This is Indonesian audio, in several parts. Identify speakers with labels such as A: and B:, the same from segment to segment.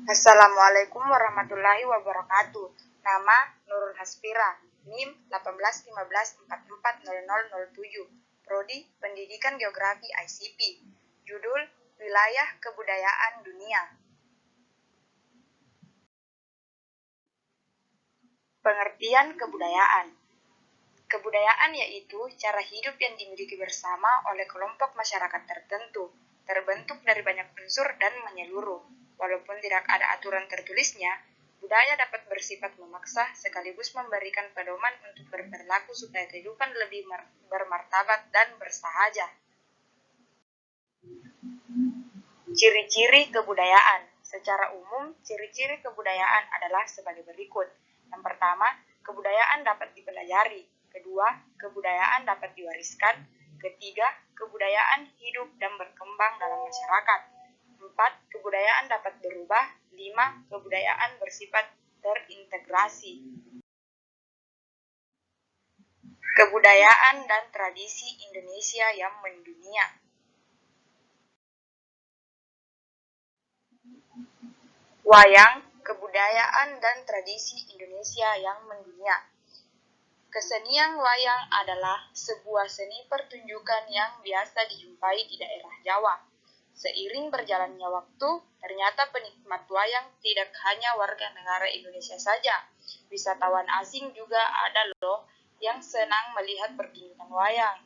A: Assalamualaikum warahmatullahi wabarakatuh. Nama Nurul Haspira, NIM 1815440007, Prodi Pendidikan Geografi ICP. Judul Wilayah Kebudayaan Dunia. Pengertian kebudayaan. Kebudayaan yaitu cara hidup yang dimiliki bersama oleh kelompok masyarakat tertentu, terbentuk dari banyak unsur dan menyeluruh. Walaupun tidak ada aturan tertulisnya, budaya dapat bersifat memaksa sekaligus memberikan pedoman untuk berperilaku supaya kehidupan lebih bermartabat dan bersahaja. Ciri-ciri kebudayaan. Secara umum, ciri-ciri kebudayaan adalah sebagai berikut. Yang pertama, kebudayaan dapat dipelajari. Kedua, kebudayaan dapat diwariskan. Ketiga, kebudayaan hidup dan berkembang dalam masyarakat. 4. Kebudayaan dapat berubah. 5. Kebudayaan bersifat terintegrasi. Kebudayaan dan tradisi Indonesia yang mendunia. Wayang, kebudayaan dan tradisi Indonesia yang mendunia. Kesenian wayang adalah sebuah seni pertunjukan yang biasa dijumpai di daerah Jawa. Seiring berjalannya waktu, ternyata penikmat wayang tidak hanya warga negara Indonesia saja. Wisatawan asing juga ada loh yang senang melihat pertunjukan wayang.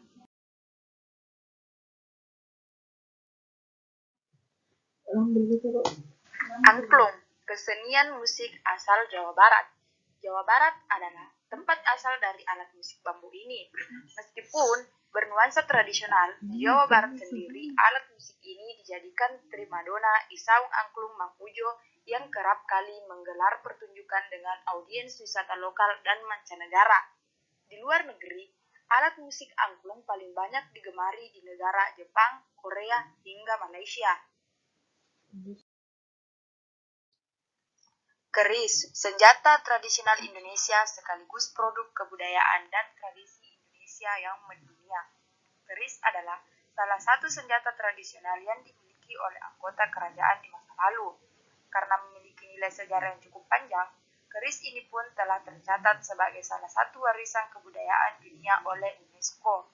A: Angklung, kesenian musik asal Jawa Barat. Jawa Barat adalah tempat asal dari alat musik bambu ini. Meskipun bernuansa tradisional, di Jawa Barat sendiri alat musik ini dijadikan primadona di saung angklung Mang Ujo yang kerap kali menggelar pertunjukan dengan audiens wisata lokal dan mancanegara. Di luar negeri, alat musik angklung paling banyak digemari di negara Jepang, Korea, hingga Malaysia. Keris, senjata tradisional Indonesia sekaligus produk kebudayaan dan tradisi Indonesia yang mendunia. Keris adalah salah satu senjata tradisional yang dimiliki oleh anggota kerajaan di masa lalu. Karena memiliki nilai sejarah yang cukup panjang, keris ini pun telah tercatat sebagai salah satu warisan kebudayaan dunia oleh UNESCO.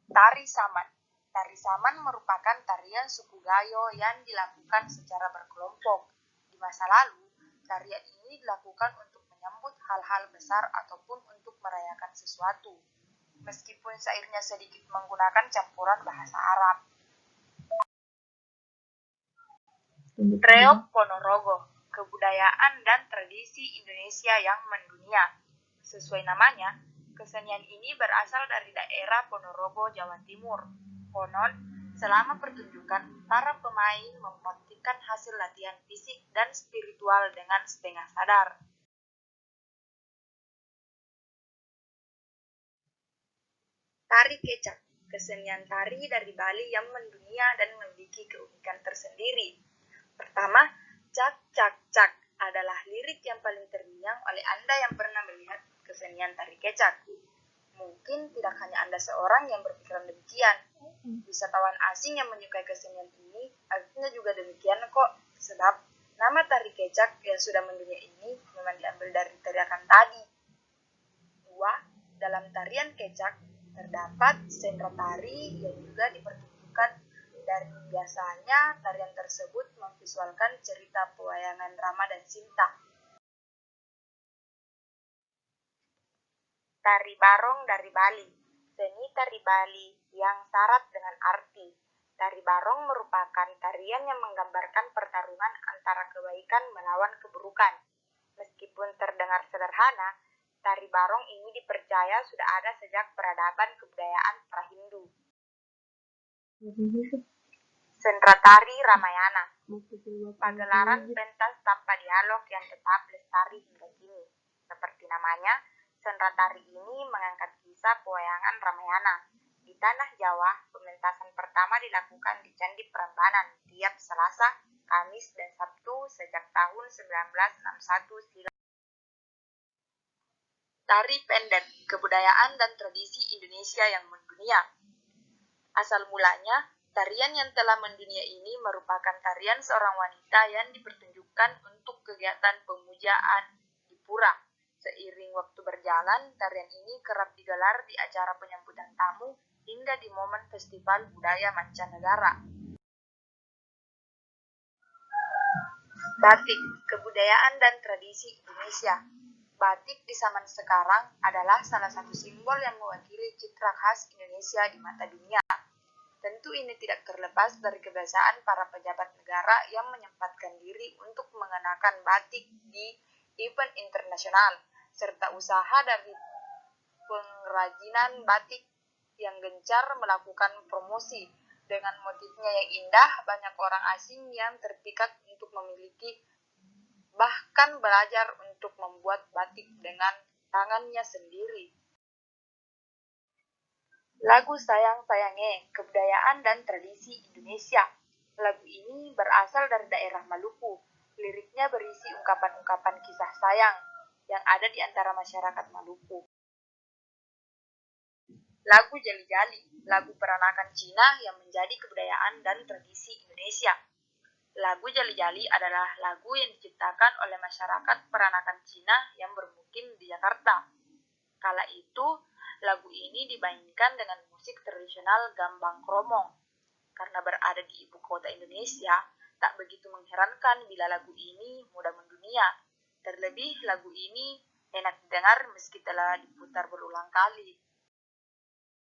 A: Tari Saman. Tari Saman merupakan tarian suku Gayo yang dilakukan secara berkelompok. Di masa lalu, tarian ini dilakukan untuk menyambut hal-hal besar ataupun untuk merayakan sesuatu. Meskipun syairnya sedikit menggunakan campuran bahasa Arab. Reog Ponorogo, kebudayaan dan tradisi Indonesia yang mendunia. Sesuai namanya, kesenian ini berasal dari daerah Ponorogo, Jawa Timur. Konon, selama pertunjukan, para pemain membuktikan hasil latihan fisik dan spiritual dengan setengah sadar. Tari Kecak, kesenian tari dari Bali yang mendunia dan memiliki keunikan tersendiri. Pertama, cak cak cak adalah lirik yang paling terngiang oleh Anda yang pernah melihat kesenian tari kecak. Mungkin tidak hanya Anda seorang yang berpikiran demikian. Wisatawan asing yang menyukai kesenian ini artinya juga demikian kok, sebab nama tari kecak yang sudah mendunia ini memang diambil dari teriakan tadi. 2. Dalam tarian kecak terdapat sentra tari yang juga dipertunjukkan, dan biasanya tarian tersebut memvisualkan cerita pewayangan Rama dan Sinta. Tari Barong dari Bali, seni tari Bali yang syarat dengan arti. Tari Barong merupakan tarian yang menggambarkan pertarungan antara kebaikan melawan keburukan. Meskipun terdengar sederhana, tari Barong ini dipercaya sudah ada sejak peradaban kebudayaan pra-Hindu. Sentra tari Ramayana, pagelaran pentas tanpa dialog yang tetap lestari hingga kini. Seperti namanya, sentra tari ini mengangkat kisah pewayangan Ramayana. Di tanah Jawa, pementasan pertama dilakukan di Candi Prambanan tiap Selasa, Kamis, dan Sabtu sejak tahun 1961 silam. Tari pendek, kebudayaan dan tradisi Indonesia yang mendunia. Asal mulanya, tarian yang telah mendunia ini merupakan tarian seorang wanita yang dipertunjukkan untuk kegiatan pemujaan di pura. Seiring waktu berjalan, tarian ini kerap digelar di acara penyambutan tamu hingga di momen festival budaya mancanegara. Batik, kebudayaan dan tradisi Indonesia. Batik di zaman sekarang adalah salah satu simbol yang mewakili citra khas Indonesia di mata dunia. Tentu ini tidak terlepas dari kebiasaan para pejabat negara yang menyempatkan diri untuk mengenakan batik di event internasional, serta usaha dari pengrajinan batik yang gencar melakukan promosi. Dengan motifnya yang indah, banyak orang asing yang terpikat untuk memiliki, bahkan belajar untuk membuat batik dengan tangannya sendiri. Lagu Sayang Sayange, kebudayaan dan tradisi Indonesia. Lagu ini berasal dari daerah Maluku. Liriknya berisi ungkapan-ungkapan kisah sayang yang ada di antara masyarakat Maluku. Lagu Jali-Jali, lagu peranakan Cina yang menjadi kebudayaan dan tradisi Indonesia. Lagu Jali-Jali adalah lagu yang diciptakan oleh masyarakat peranakan Cina yang bermukim di Jakarta. Kala itu, lagu ini dimainkan dengan musik tradisional Gambang Kromong. Karena berada di ibu kota Indonesia, tak begitu mengherankan bila lagu ini mudah mendunia. Terlebih lagu ini enak didengar meski telah diputar berulang kali.